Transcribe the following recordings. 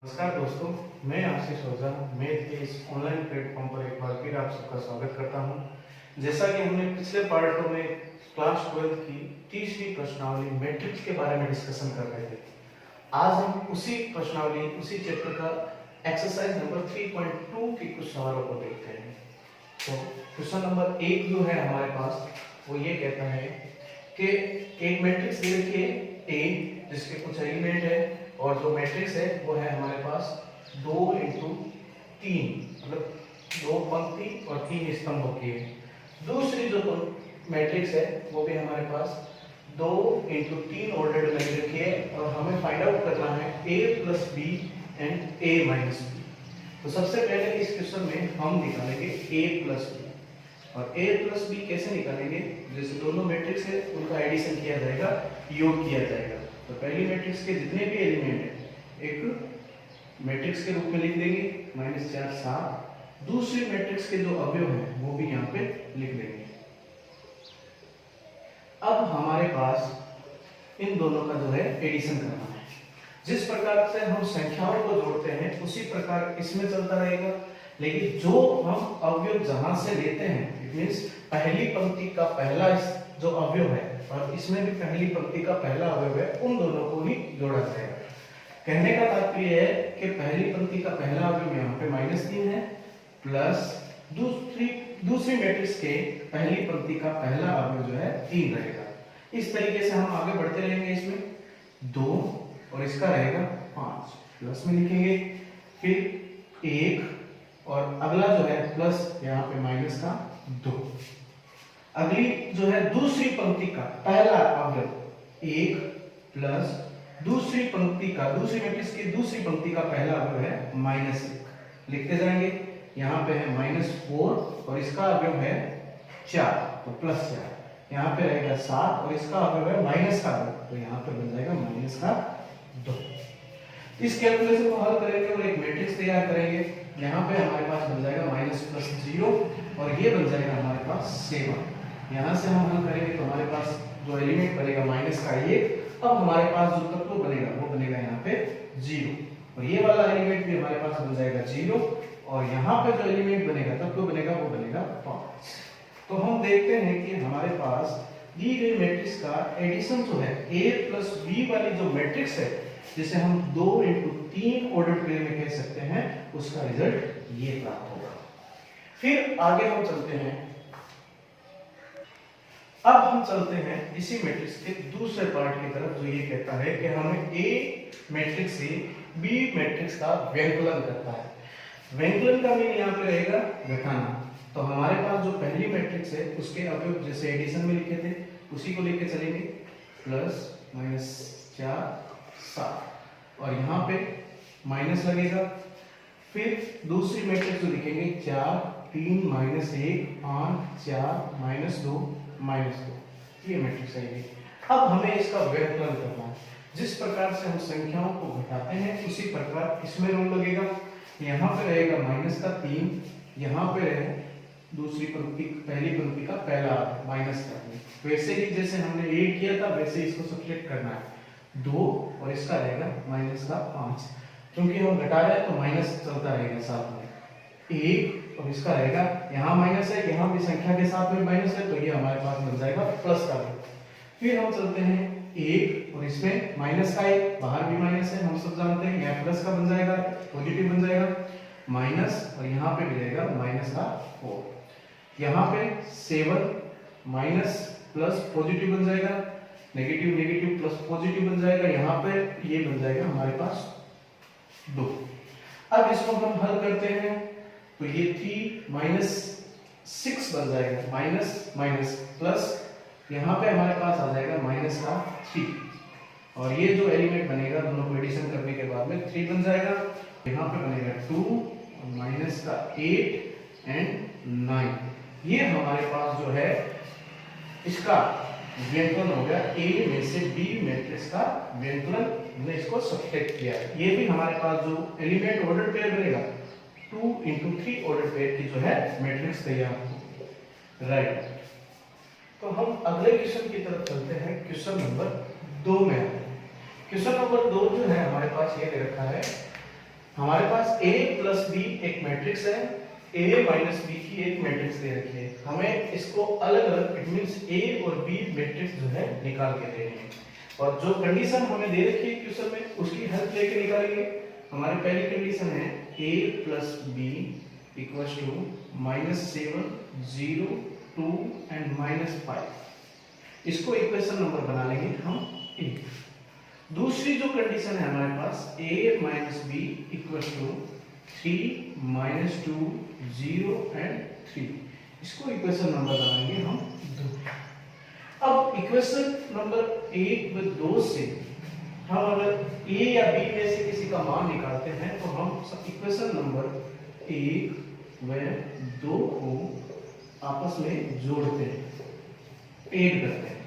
नमस्कार दोस्तों, मैं आशीष ओझा मैथ के इस ऑनलाइन प्लेटफॉर्म पर एक बार फिर आप सबका स्वागत करता हूं। जैसा कि हमने पिछले पार्टों में क्लास 12 की तीसरी प्रश्नावली मैट्रिक्स के बारे में डिस्कशन कर रहे थे। आज हम उसी प्रश्नावली उसी चैप्टर का एक्सरसाइज नंबर 3.2 के कुछ सवालों को देखते हैं। तो क्वेश्चन नंबर 1 जो है हमारे पास वो ये कहता है कि एक मैट्रिक्स दे रखी है A जिसके कुछ एलिमेंट है और जो मैट्रिक्स है वो है हमारे पास 2 इंटू 3, मतलब 2 पंक्ति और 3 स्तंभों की है। दूसरी जो मैट्रिक्स है वो भी हमारे पास 2 इंटू 3 ऑर्डर में रखी है और हमें फाइंड आउट करना है A plus B and A minus B. तो सबसे पहले इस क्वेश्चन में हम निकालेंगे A प्लस बी, और A प्लस बी कैसे निकालेंगे? जैसे दोनों मैट्रिक्स है उनका एडिशन किया जाएगा, योग किया जाएगा। तो पहली मैट्रिक्स के जितने भी एलिमेंट है एक मैट्रिक्स के रूप में लिख देंगे -4 7। दूसरी मैट्रिक्स के जो अवयव हैं वो भी यहाँ पे लिख देंगे। अब हमारे पास इन दोनों का जो है एडिशन करना है। जिस प्रकार से हम संख्याओं को जोड़ते हैं उसी प्रकार इसमें चलता रहेगा, लेकिन जो हम अवयव जहां से लेते हैं इट मींस पहली पंक्ति का पहला जो अवयव है और इसमें भी पहली पंक्ति का पहला अवयव है, उन दोनों को ही जोड़ा जाएगा। कहने का तात्पर्य है कि पहली पंक्ति का पहला अवयव यहाँ पे -3 है प्लस दूसरी मैट्रिक्स के पहली पंक्ति का पहला अवयव जो है 3 रहेगा। इस तरीके से हम आगे बढ़ते रहेंगे। इसमें 2 और इसका रहेगा 5, प्लस में लिखेंगे, फिर 1 और अगला जो है प्लस यहाँ पे माइनस का 2। अगली जो है दूसरी पंक्ति का पहला अवयव 1 प्लस दूसरी मैट्रिक्स की दूसरी पंक्ति का पहला अवयव है -1। लिखते जाएंगे, यहाँ पे है -4 और इसका अवयव है 4 तो +4। यहाँ पे रहेगा 7 और इसका अवयव है -2 तो यहाँ पे बन जाएगा -2। इस कैलकुलेशन को हल करेंगे और एक मैट्रिक्स तैयार करेंगे। यहाँ पे हमारे पास बन जाएगा -+0 और ये बन जाएगा हमारे पास 7। यहाँ से हम हल करेंगे तो हमारे पास जो एलिमेंट बनेगा -1। अब हमारे पास जो तत्व बनेगा वो बनेगा यहाँ पे 0 और ये वाला एलिमेंट भी हमारे पास बन जाएगा 0 और यहाँ पे जो एलिमेंट बनेगा तत्व बनेगा वो बनेगा 5। तो हम देखते हैं कि हमारे पास दी गई मैट्रिक्स का एडिशन जो है A प्लस B वाली जो मैट्रिक्स है जिसे हम 2 इंटू 3 ऑर्डर पेयर में कह सकते हैं, उसका रिजल्ट ये प्राप्त होगा। फिर आगे हम चलते हैं। अब हम चलते हैं इसी मैट्रिक्स के दूसरे पार्ट की तरफ जो ये कहता है कि हमें A मैट्रिक्स से B मैट्रिक्स का व्यंकलन करता है। व्यंकलन का मीन यहाँ पे रहेगा घटाना। तो हमारे पास जो पहली मैट्रिक्स है उसके अवयव जैसे एडिशन में लिखे थे उसी को लेके चलेंगे, प्लस -4 7 और यहाँ पे माइनस लगेगा। फिर दूसरी मैट्रिक्स जो लिखेंगे 4 3 -1 5 4 -2 -2, ये मैट्रिक्स है। अब हमें इसका व्यंकलन करना है। जिस प्रकार से हम संख्याओं को घटाते हैं उसी प्रकार इसमें रूल लगेगा। यहाँ पे रहेगा -3, यहाँ पे रहे दूसरी पंक्ति पहली पंक्ति का पहला -3। वैसे ही जैसे हमने 1 किया था वैसे ही इसको सब्ट्रैक्ट करना है 2 और इसका रहेगा -5। क्योंकि हम घटा रहे हैं तो माइनस चलता रहेगा साथ में 1 और इसका रहेगा यहाँ माइनस है, यहाँ भी संख्या के साथ में माइनस है तो ये हमारे पास बन जाएगा प्लस का। फिर हम चलते हैं 1 और इसमें माइनस का 1, बाहर भी माइनस है, हम सब जानते हैं। यहाँ प्लस का बन जाएगा, पॉजिटिव बन जाएगा माइनस और यहाँ पे भी रहेगा -4। यहाँ पे 7 माइनस प्लस पॉजिटिव बन जाएगा, नेगेटिव नेगेटिव प्लस पॉजिटिव बन जाएगा। यहाँ पे ये बन जाएगा हमारे पास 2। अब इसको हम हल करते हैं तो ये 3 -6 बन जाएगा, माइनस माइनस प्लस यहाँ पे हमारे पास आ जाएगा -3 और ये जो एलिमेंट बनेगा दोनों को एडिशन करने के बाद में 3 बन जाएगा। यहाँ पे बनेगा 2 -8 एंड 9। ये हमारे पास जो है इसका व्यंकलन हो गया। A में से B मैट्रिक्स का व्यंकलन हमने इसको सब्ट्रैक्ट किया है। ये भी हमारे पास जो एलिमेंट ऑर्डर पेयर बनेगा 2 इंटू 3 ऑर्डर पेयर की जो है मैट्रिक्स तैयार होगी। राइट, तो हम अगले क्वेश्चन की तरफ चलते हैं। क्वेश्चन नंबर 2 में क्वेश्चन नंबर 2 जो है हमारे पास ये दे रखा है हमारे पास a प्लस बी एक मैट्रिक्स है, a माइनस बी की एक मैट्रिक्स दे रखी है, हमें इसको अलग अलग इट मींस a और b मैट्रिक्स जो है निकाल के देनी है। और जो कंडीशन हमें दे रखी है क्वेश्चन में उसकी हेल्प लेके निकालेंगे। हमारी पहली कंडीशन है a plus B equals to -7 0 2 and -5। इसको इक्वेशन नंबर बना लेंगे हम a। दूसरी जो कंडीशन है हमारे पास a minus B equal to 3 -2 0 and 3। इसको इक्वेशन नंबर बनाएंगे हम 2। अब इक्वेशन नंबर 1 व 2 से हम अगर a या b में से किसी का मान निकालते हैं तो हम इक्वेशन नंबर 1 व 2 को आपस में जोड़ते हैं, ऐड करते हैं।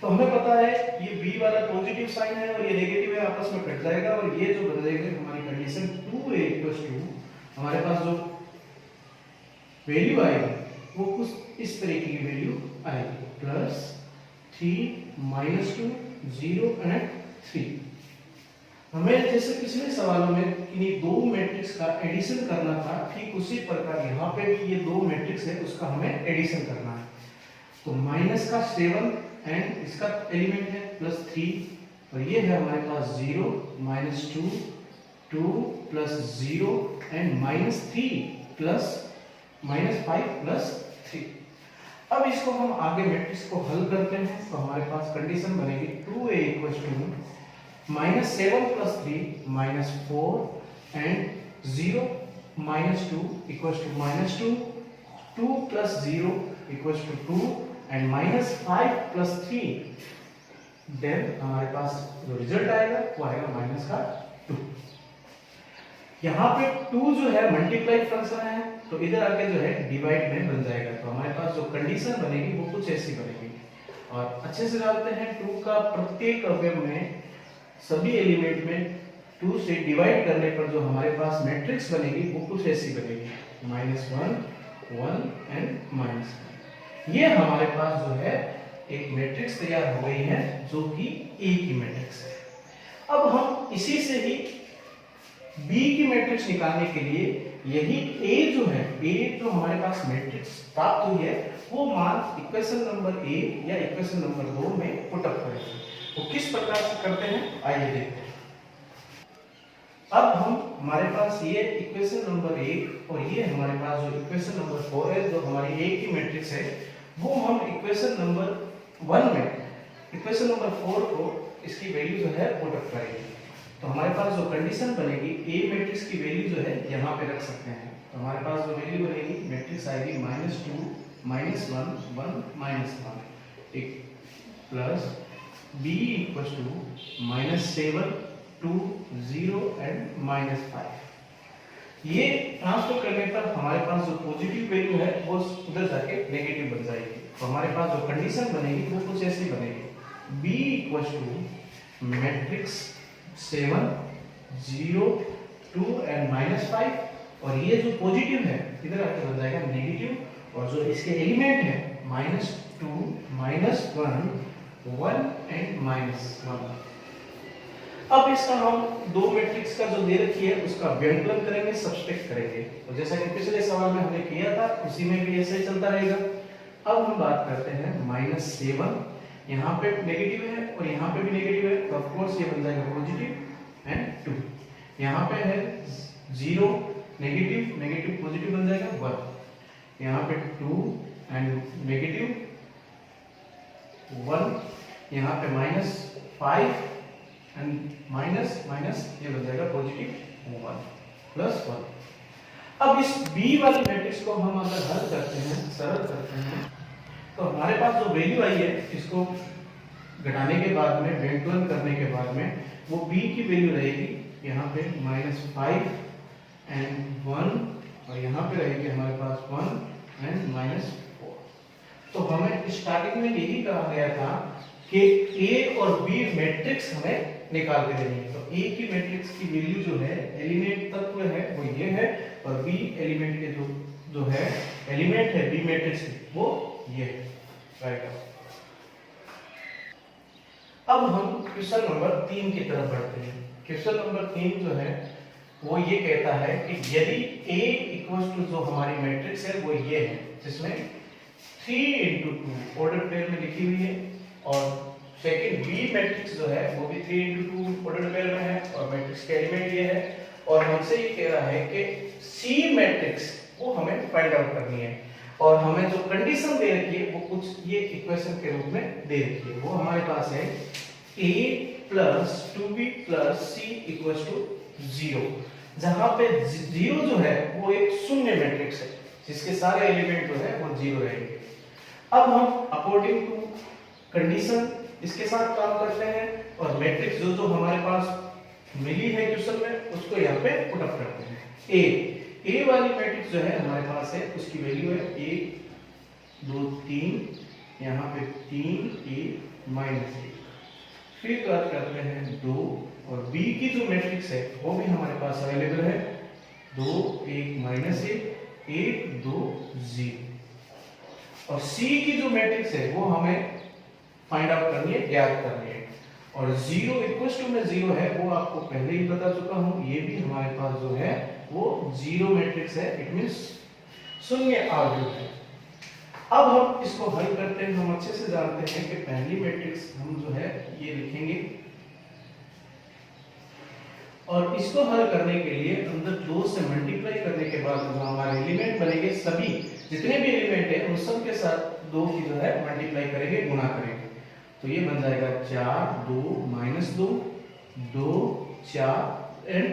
तो हमें पता है ये b वाला पॉजिटिव साइन है और ये नेगेटिव है, आपस में कट जाएगा और ये जो बन जाएगी हमारी कंडीशन 2a इक्वल्स टू हमारे पास जो वैल्यू आएगी वो कुछ इस तरीके की वैल्यू आएगी प्लस 3 -2 0 एंड 3। हमें जैसे पिछले सवालों में इन्हीं दो मैट्रिक्स का एडिशन करना था, ठीक उसी प्रकार यहाँ पे भी ये दो मैट्रिक्स है उसका हमें एडिशन करना है। तो माइनस का 7 एंड इसका एलिमेंट है +3 और ये है हमारे पास 0 -2 2 +0 एंड -3 प्लस -5 +3। अब इसको हम आगे मैट्रिक्स को हल करते हैं तो हमारे पास कंडीशन बनेगी 2a equals to -7 + 3 -4 and 0 -2 equals to -2 2 + 0 equals to 2 and -5 + 3। Then हमारे पास जो रिजल्ट आएगा वो आएगा -2। यहाँ पे 2 जो है मल्टीप्लाई फंक्शन है तो इधर आके जो है डिवाइड में बन जाएगा। तो हमारे पास जो कंडीशन बनेगी वो कुछ ऐसी बनेगी। और अच्छे से जानते हैं 2 का प्रत्येक अवयव में सभी एलिमेंट में 2 से डिवाइड करने पर जो हमारे पास मैट्रिक्स बनेगी वो कुछ ऐसी बनेगी -1 1 एंड -1। ये हमारे पास जो है एक मैट्रिक्स तैयार हो गई है जो कि A की मैट्रिक्स है। अब हम इसी से ही B की मैट्रिक्स निकालने के लिए यही A जो है A जो हमारे पास मैट्रिक्स प्राप्त हुई है वो मान इक्वेशन नंबर A या इक्वेशन नंबर 2 में पुट अप करेंगे। वो किस प्रकार से करते हैं आइए देखते हैं। अब हम हमारे पास ये इक्वेशन नंबर 1 और ये हमारे पास जो इक्वेशन नंबर 4 है जो हमारी A की मैट्रिक्स है वो हम इक्वेशन नंबर 1 में इक्वेशन नंबर 4 को इसकी वैल्यू जो है पुट अप करेंगे। तो हमारे पास जो कंडीशन बनेगी A मैट्रिक्स की वैल्यू जो है यहाँ पे रख सकते हैं। तो हमारे पास जो वैल्यू बनेगी मैट्रिक्स आएगी -2 -1 1 -1 एक plus B equals to -7 2 0 and -5। ये ट्रांसफर करने पर हमारे पास जो पॉजिटिव वैल्यू है वो उधर जाके नेगेटिव बन जाएगी। तो हमारे पास जो कंडीशन बनेगी वो कुछ ऐसी बनेगी B equals to matrix 7 0 2 and -5 और ये जो पॉजिटिव है इधर आके बन जाएगा नेगेटिव और जो इसके एलिमेंट है -2 -1 1 एंड -1। अब इसका हम दो मैट्रिक्स का जो दे रखी है उसका व्यंकलन करेंगे, सब्सट्रैक्ट करेंगे। तो जैसा कि पिछले सवाल में हमने किया था उसी में भी ऐसे ही चलता रहेगा। अब हम बात करते हैं -7 यहाँ पे नेगेटिव है और यहाँ पे भी नेगेटिव है तो ऑफ कोर्स ये बन जाएगा पॉजिटिव एंड 2। यहाँ पे है 0 नेगेटिव नेगेटिव पॉजिटिव बन जाएगा 1। यहाँ पे 2 एंड नेगेटिव 1। यहाँ पे -5 एंड माइनस ये बन जाएगा पॉजिटिव 1 +1। अब इस B वाली मैट्रिक्स को हम अगर हल करते हैं सरल करते हैं तो हमारे पास जो वैल्यू आई है इसको घटाने के बाद में व्यंकलन करने के बाद में वो B की वैल्यू रहेगी यहाँ पे -5 एंड 1 और यहाँ पे रहेगी हमारे पास 1 एंड -4। तो हमें स्टार्टिंग में यही कहा गया था कि A और B मैट्रिक्स हमें निकाल के देनी है। तो A की मैट्रिक्स की वैल्यू जो है एलिमेंट तत्व है वो ये है और B एलिमेंट के जो है एलिमेंट है B मैट्रिक्स वो ये है। राइट। अब हम क्वेश्चन नंबर 3 की तरफ बढ़ते हैं। क्वेश्चन नंबर 3 जो है वो ये कहता है कि यदि A इक्वल टू जो हमारी मैट्रिक्स है वो ये है जिसमें 3 into 2 ऑर्डर पेयर में लिखी हुई है और सेकंड B मैट्रिक्स जो है वो भी 3 into 2 ऑर्डर पेयर में है और मैट्रिक्स का एलिमेंट ये है और हमसे ये कह रहा है कि C मैट्रिक्स वो हमें फाइंड आउट करनी है और हमें जो कंडीशन दे रखी है वो कुछ ये इक्वेशन के रूप में दे रखी है। वो हमारे पास है A plus 2B plus C equals to 0, जहां पे 0 जो है वो एक शून्य मैट्रिक्स है जिसके सारे एलिमेंट जो है वो 0 रहेंगे। अब हम अकॉर्डिंग टू कंडीशन इसके साथ काम करते हैं और मैट्रिक्स जो जो हमारे पास मिली है क्वेश्चन में उसको यहाँ पे पुट अप करते हैं। ए वाली मैट्रिक्स जो है हमारे पास है उसकी वैल्यू है 1 2 3, यहाँ पे 3 A माइनस 1। फिर बात करते हैं 2 और B की जो मैट्रिक्स है वो भी हमारे पास अवेलेबल है 2 1 माइनस 1 1 2 0 और C की जो मैट्रिक्स है वो हमें फाइंड आउट करनी है, ज्ञात करनी है और 0 इक्वल्स टू में 0 है वो आपको पहले ही बता चुका हूं। ये भी हमारे पास जो है वो 0 मैट्रिक्स है, इट मींस शून्य आव्यूह है। अब हम इसको हल करते हैं। हम अच्छे से जानते हैं कि पहली मैट्रिक्स हम जो है ये लिखेंगे और इसको हल करने के लिए अंदर 2 से मल्टीप्लाई करने के बाद जो हमारे एलिमेंट बनेंगे सभी जितने भी एलिमेंट है उन सब के साथ 2 की जो है मल्टीप्लाई करेंगे, गुणा करेंगे तो ये बन जाएगा 4 2 minus 2 2 4 and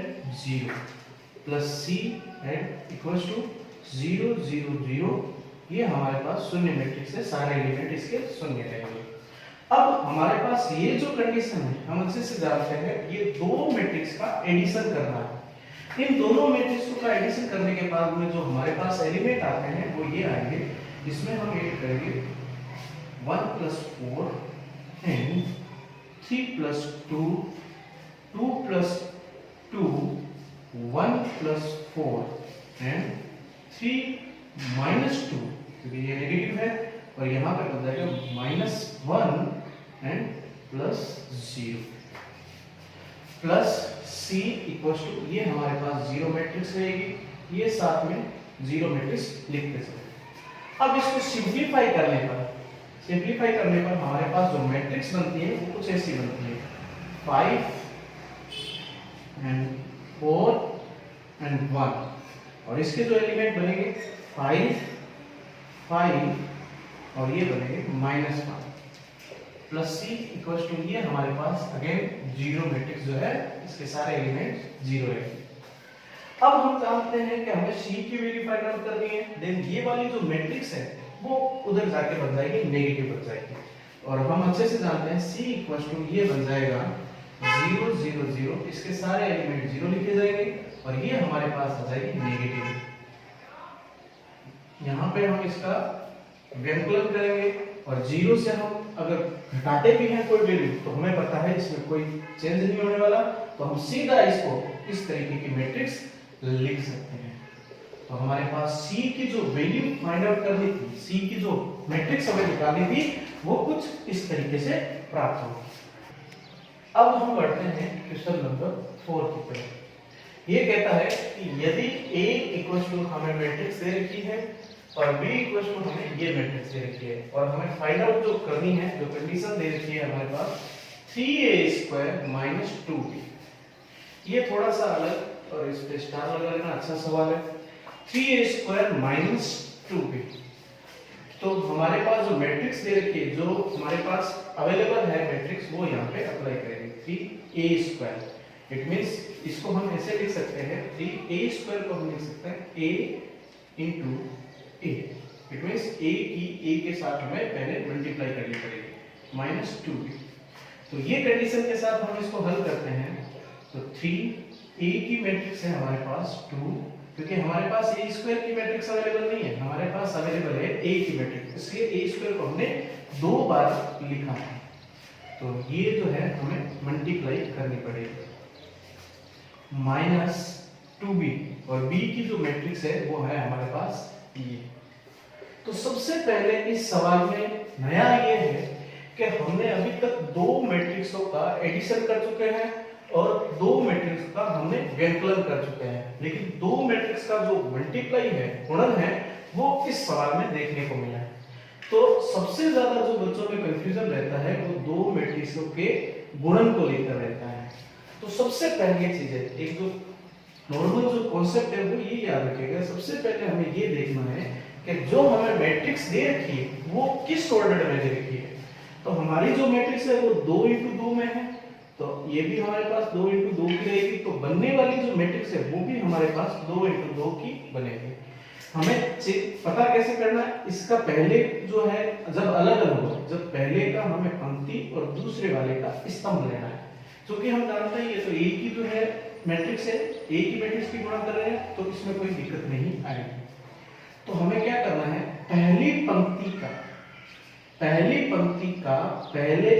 0 plus C and equals to 0 0 0। ये हमारे पास शून्य मैट्रिक्स है, सारे एलिमेंट इसके शून्य रहेंगे। अब हमारे पास ये जो कंडीशन है हम अच्छे से जानते हैं ये दो मैट्रिक्स का एडिशन करना है। इन दोनों मैट्रिक्स का एडिशन करने के बाद में जो हमारे पास एलिमेंट आते हैं वो ये आएंगे, इसमें हम ऐड करेंगे 1 plus 4 and 3 plus 2 2 plus 2 1 plus 4 and 3 minus 2 क्योंकि ये नेगेटिव है और यहाँ पे बन जाएगा -1 and plus 0 plus C equals to ये हमारे पास 0 मैट्रिक्स रहेगी, ये साथ में 0 मैट्रिक्स लिखते चलो। अब इसको सिंपलीफाई करने पर हमारे पास जो मैट्रिक्स बनती है वो कुछ ऐसी बनती है 5 एंड 4 एंड 1 और इसके जो एलिमेंट बनेंगे 5 5 और ये बनेंगे -1 प्लस C इक्वल्स टू ये हमारे पास अगेन 0 मैट्रिक्स जो है इसके सारे एलिमेंट 0 रहेंगे। अब हम जानते हैं कि हमें C की वैल्यू फाइंड आउट करनी है, देन ये वाली जो मैट्रिक्स है वो उधर जाके बन जाएगी नेगेटिव बन जाएगी और हम अच्छे से जानते हैं C इक्वल्स टू ये बन जाएगा 0 0 0, इसके सारे एलिमेंट 0 लिखे जाएंगे और ये हमारे पास आ जाएगी नेगेटिव। यहाँ पे हम इसका व्यंकलन करेंगे और 0 से हम अगर घटाते भी हैं कोई वैल्यू तो हमें पता है इसमें कोई चेंज नहीं होने वाला, तो हम सीधा इसको इस तरीके की मैट्रिक्स लिख सकते हैं। तो हमारे पास C की जो वैल्यू फाइंड आउट करनी थी, C की जो मैट्रिक्स हमें निकालनी थी वो कुछ इस तरीके से प्राप्त होगी। अब हम बढ़ते हैं क्वेश्चन नंबर 4 की तरफ। ये कहता है कि यदि A इक्वल्स टू हमें मैट्रिक्स दे रखी है और B इक्वल्स टू हमें ये मैट्रिक्स दे रखी है और हमें फाइंड आउट जो करनी है, जो कंडीशन दे रखी है हमारे पास 3a² - 2b। ये थोड़ा सा अलग और इस पे स्टार लगा लेना, अच्छा सवाल है। 3a² - 2b, तो हमारे पास जो मैट्रिक्स दे रखी है, जो हमारे पास अवेलेबल है मैट्रिक्स, वो यहाँ पे अप्लाई करेंगे 3a²। इट मींस इसको हम ऐसे लिख सकते हैं 3a² को हम लिख सकते हैं a into a। It means a की a के साथ हमें पहले मल्टीप्लाई करनी पड़ेगी -2b। तो ये कंडीशन के साथ हम इसको हल करते हैं तो 3 a की मैट्रिक्स है हमारे पास 2, क्योंकि हमारे पास a² की मैट्रिक्स अवेलेबल नहीं है, हमारे पास अवेलेबल है a की मैट्रिक्स, इसलिए a² को हमने 2 बार लिखा है। तो ये जो है हमें मल्टीप्लाई करनी पड़ेगी -2b और b की जो मैट्रिक्स है वो है हमारे पास ये। तो सबसे पहले इस सवाल में नया ये है कि हमने अभी तक 2 मैट्रिक्सों का एडिशन कर चुके हैं और 2 मैट्रिक्स का हमने व्यंकलन कर चुके हैं, लेकिन दो मैट्रिक्स का जो मल्टीप्लाई है, गुणन है, वो इस सवाल में देखने को मिला है। तो सबसे ज्यादा जो बच्चों में कंफ्यूजन रहता है वो दो मैट्रिक्सों के गुणन को लेकर रहता है। तो सबसे पहली चीज है, एक जो नॉर्मल जो कॉन्सेप्ट है वो ये याद रखिएगा, सबसे पहले हमें ये देखना है कि जो हमें मैट्रिक्स दे रखी है वो किस ऑर्डर में दे रखी है। तो हमारी जो मैट्रिक्स है वो 2 × 2 में है, तो ये भी हमारे पास 2 × 2 की रहेगी। तो बनने वाली जो मैट्रिक्स है वो भी हमारे पास 2 × 2 की बनेगी। हमें पता कैसे करना है, इसका पहले जो है जब अलग अलग हो, जब पहले का हमें पंक्ति और दूसरे वाले का स्तंभ लेना है, क्योंकि हम जानते हैं ये तो एक ही जो है मैट्रिक्स है, एक ही मैट्रिक्स की गुणा कर रहे हैं, तो इसमें कोई दिक्कत नहीं आएगी। तो हमें क्या करना है, पहली पंक्ति का पहले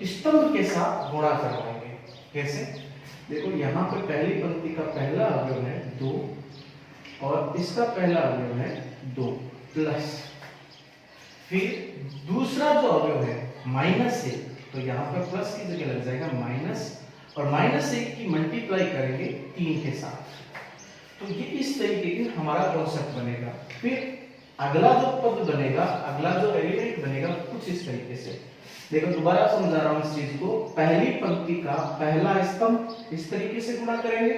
स्तंभ के साथ गुणा करवाएंगे। कैसे, देखो यहाँ पे पहली पंक्ति का पहला अवयव है 2 और इसका पहला अवयव है 2 प्लस, फिर दूसरा जो अवयव है -1, तो यहाँ पर प्लस की जगह लग जाएगा माइनस, और -1 की मल्टीप्लाई करेंगे 3 के साथ। तो ये इस तरीके की हमारा कॉन्सेप्ट बनेगा। फिर अगला जो पद बनेगा, अगला जो एलिमेंट बनेगा कुछ इस तरीके से, देखो दोबारा समझा रहा हूं इस चीज को। पहली पंक्ति का पहला स्तंभ इस तरीके से गुणा करेंगे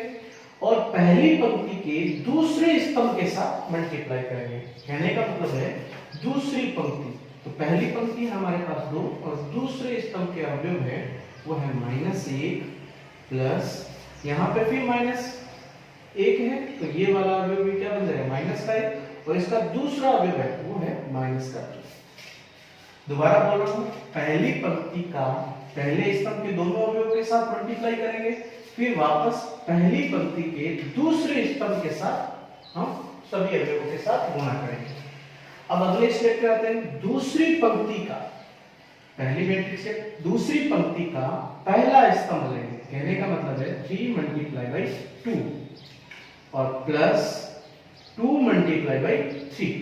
और पहली पंक्ति के दूसरे स्तंभ के साथ मल्टीप्लाई करेंगे। कहने का मतलब है दूसरी पंक्ति, तो पहली पंक्ति हमारे पास 2 और दूसरे स्तंभ के अवयव है वो है -1 प्लस, यहाँ पे फिर -1 है, तो ये वाला अवयव भी क्या बन जाएगा, -1, और इसका दूसरा अवयव है वो है -2। दोबारा बोल रहा हूं, पहली पंक्ति का पहले स्तंभ के दोनों अवयवों के साथ मल्टीप्लाई करेंगे, फिर वापस पहली पंक्ति के दूसरे स्तंभ के साथ हम सभी अवयवों के साथ गुणा करेंगे। अब अगले स्टेप पे आते हैं, दूसरी पंक्ति का, पहली मैट्रिक्स से दूसरी पंक्ति का पहला स्तंभ लेंगे। कहने का मतलब है 3 × 2 और प्लस 2 × 3,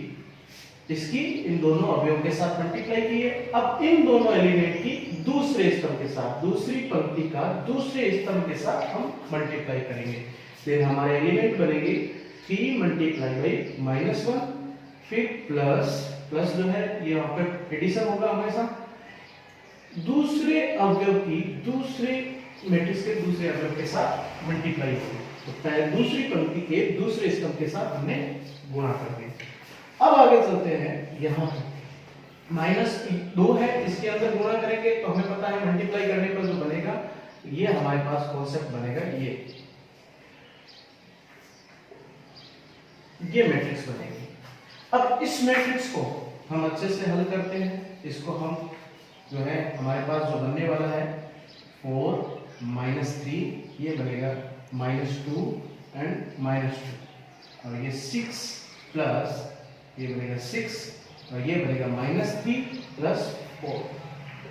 इसकी इन दोनों अवयवों के साथ मल्टीप्लाई की है। अब इन दोनों एलिमेंट की दूसरे स्तंभ के साथ, दूसरी पंक्ति का दूसरे स्तंभ के साथ हम मल्टीप्लाई करेंगे। फिर हमारे एलिमेंट बनेंगे 3 × -1, फिर प्लस जो है ये यहाँ पे एडिशन होगा हमेशा, दूसरे अवयव की दूसरे मैट्रिक्स के दूसरे अवयव के साथ मल्टीप्लाई होगी। तो पहले दूसरी पंक्ति के दूसरे स्तंभ के साथ हमने गुणा कर दिया। अब आगे चलते हैं, यहाँ -2 है, इसके अंदर गुणा करेंगे तो हमें पता है मल्टीप्लाई करने पर जो बनेगा ये हमारे पास कॉन्सेप्ट बनेगा, ये मैट्रिक्स बनेगी। अब इस मैट्रिक्स को हम अच्छे से हल करते हैं। इसको हम जो है हमारे पास जो बनने वाला है 4 -3, ये बनेगा -2 एंड -2, और ये 6 प्लस ये बनेगा 6, और ये बनेगा -3 प्लस 4,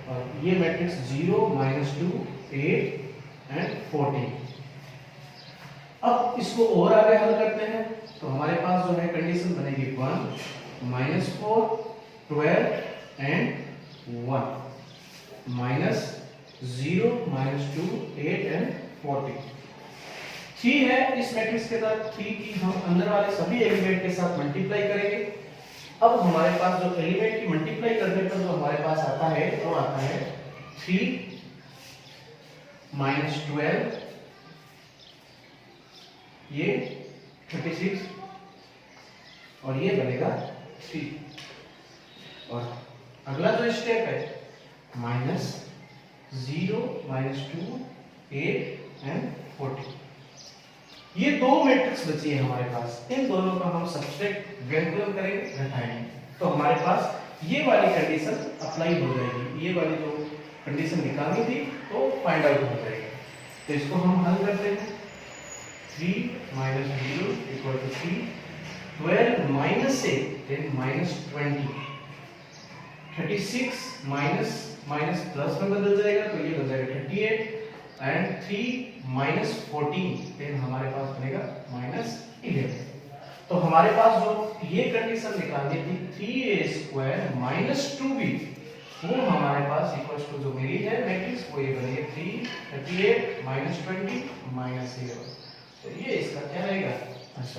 और ये मैट्रिक्स 0 -2 8 एंड 14। अब इसको और आगे हल करते हैं तो हमारे पास जो है कंडीशन बनेगी 1 -4 12 एंड 1 -0 -2 8 एंड 14। 3 है इस मैट्रिक्स के साथ, 3 की हम अंदर वाले सभी एलिमेंट के साथ मल्टीप्लाई करेंगे। अब हमारे पास जो एलिमेंट की मल्टीप्लाई करने पर जो हमारे पास आता है वो आता है 3 -12, ये 36, और ये बनेगा 3। और अगला जो स्टेप है -0 -2 8 एंड 14, ये दो मैट्रिक्स बची है हमारे पास। इन दोनों का हम सब्सट्रैक्ट व्यंकलन करेंगे, घटाएंगे, तो हमारे पास ये वाली कंडीशन अप्लाई हो जाएगी। ये वाली जो कंडीशन निकालनी थी तो फाइंड आउट हो जाएगी। तो इसको हम हल करते हैं, 3 -0 = 3, 12 -8 then -20, 36 माइनस प्लस में बदल जाएगा तो ये बन जाएगा 38, एंड 3 -14 then हमारे पास बनेगा -11। तो हमारे पास जो ये कंडीशन निकालनी थी 3a² - 2b वो हमारे पास इक्वल्स टू जो मिली है मैट्रिक्स वो ये बनेगी 3 38 -20 -11। तो ये इसका क्या रहेगा